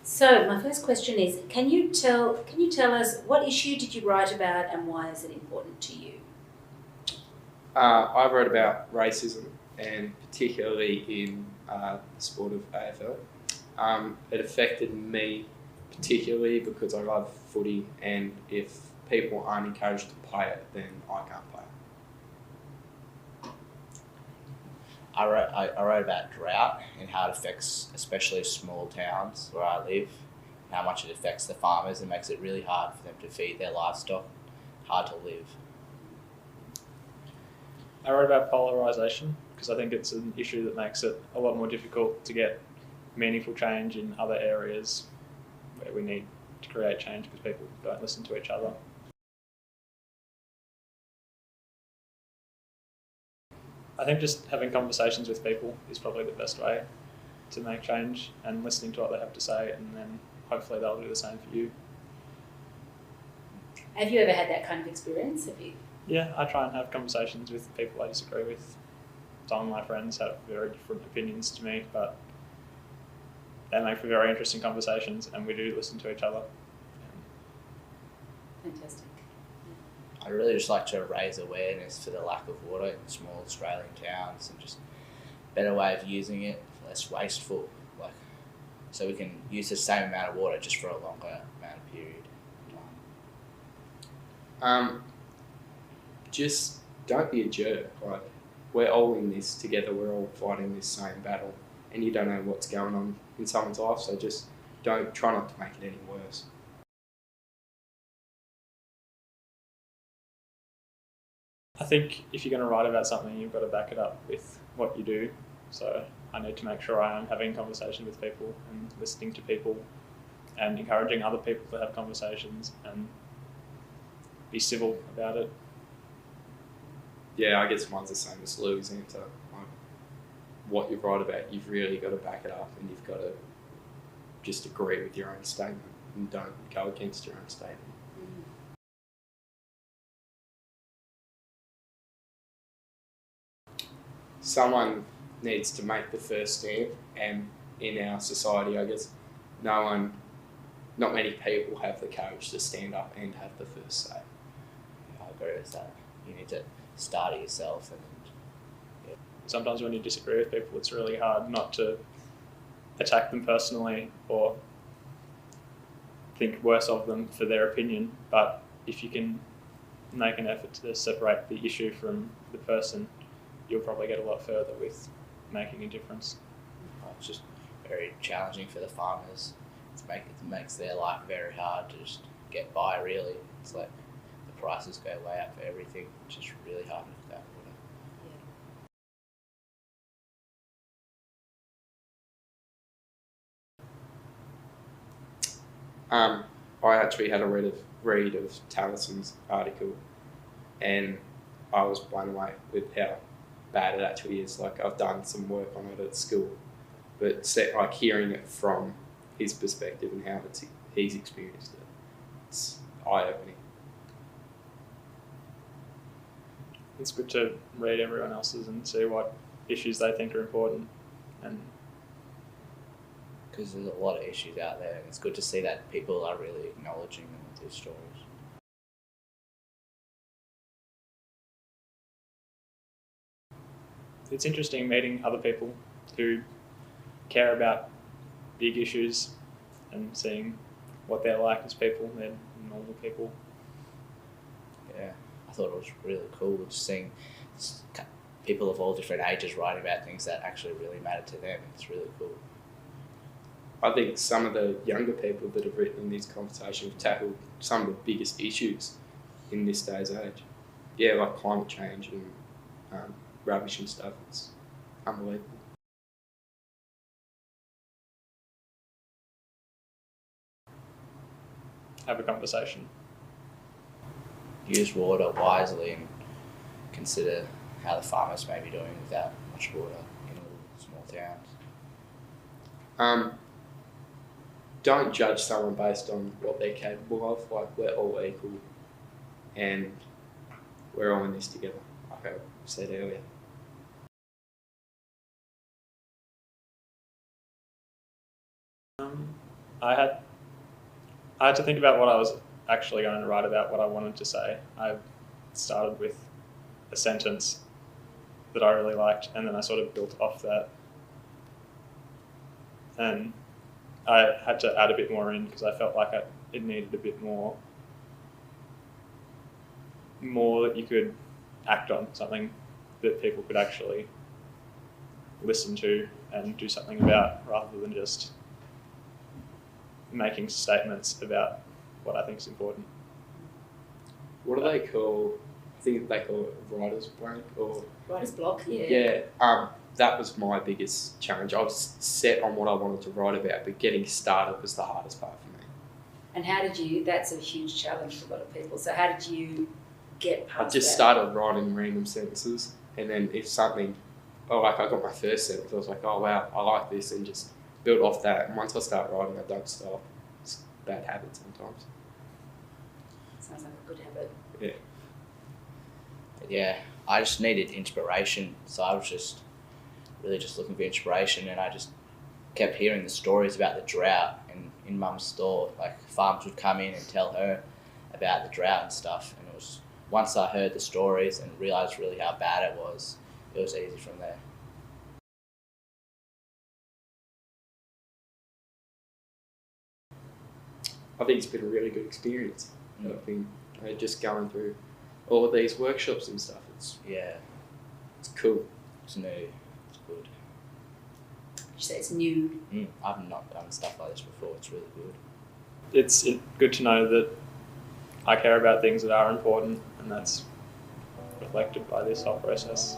So my first question is, can you tell us what issue did you write about and why is it important to you? I wrote about racism, and particularly in the sport of AFL. It affected me particularly because I love footy, and if people aren't encouraged to play it, then I can't play it. I wrote about drought and how it affects especially small towns where I live, how much it affects the farmers and makes it really hard for them to feed their livestock, hard to live. I wrote about polarisation because I think it's an issue that makes it a lot more difficult to get meaningful change in other areas where we need to create change because people don't listen to each other. I think just having conversations with people is probably the best way to make change, and listening to what they have to say, and then hopefully they'll do the same for you. Have you ever had that kind of experience? Yeah, I try and have conversations with people I disagree with. Some of my friends have very different opinions to me, but they make for very interesting conversations, and we do listen to each other. Fantastic. I'd really just like to raise awareness for the lack of water in small Australian towns and just better way of using it, less wasteful, so we can use the same amount of water just for a longer amount of period of time. Just don't be a jerk. Like, we're all in this together. We're all fighting this same battle, and you don't know what's going on in someone's life. So just try not to make it any worse. I think if you're going to write about something, you've got to back it up with what you do. So I need to make sure I am having conversations with people and listening to people and encouraging other people to have conversations and be civil about it. Yeah, I guess mine's the same as Louis' answer. Like, what you write about, you've really got to back it up, and you've got to just agree with your own statement and don't go against your own statement. Someone needs to make the first stand, and in our society, I guess, not many people have the courage to stand up and have the first say. I agree with that. You need to start it yourself. Sometimes when you disagree with people, it's really hard not to attack them personally or think worse of them for their opinion. But if you can make an effort to separate the issue from the person, you'll probably get a lot further with making a difference. It's just very challenging for the farmers. It makes their life very hard to just get by, really. It's like the prices go way up for everything, which is really hard with that water. I actually had a read of Talison's article, and I was blown away with how bad it actually is. Like, I've done some work on it at school, but hearing it from his perspective and how he's experienced it, it's eye-opening. It's good to read everyone else's and see what issues they think are important. And because there's a lot of issues out there, and it's good to see that people are really acknowledging them with these stories. it's interesting meeting other people who care about big issues and seeing what they're like as people. They're normal people. Yeah, I thought it was really cool just seeing people of all different ages writing about things that actually really matter to them. It's really cool. I think some of the younger people that have written in these conversations have tackled some of the biggest issues in this day's age. Yeah, like climate change and rubbish and stuff. It's unbelievable. have a conversation. Use water wisely and consider how the farmers may be doing without much water in little small towns. Don't judge someone based on what they're capable of. Like, we're all equal and we're all in this together, like I said earlier. I had to think about what I was actually going to write about, what I wanted to say. I started with a sentence that I really liked, and then I sort of built off that. And I had to add a bit more in because I felt like it needed a bit more that you could act on, something that people could actually listen to and do something about, rather than just making statements about what I think is important. What do they call? I think they call it writer's blank or Writer's block, yeah. Yeah. That was my biggest challenge. I was set on what I wanted to write about, but getting started was the hardest part for me. And how did you, that's a huge challenge for a lot of people, so how did you get past I just that? started writing random sentences, and then if something, like I got my first sentence, I was like, oh wow, I like this, and just build off that. And once I start writing, I don't stop. It's a bad habit sometimes. Sounds like a good habit. Yeah. Yeah, I just needed inspiration, so I was just really just looking for inspiration, and I just kept hearing the stories about the drought in Mum's store. Like, farmers would come in and tell her about the drought and stuff, and it was once I heard the stories and realised really how bad it was easy from there. I think it's been a really good experience. I think just going through all of these workshops and stuff, it's cool. It's new, it's good. Did you say it's new? I've not done stuff like this before, it's really good. It's good to know that I care about things that are important, and that's reflected by this whole process.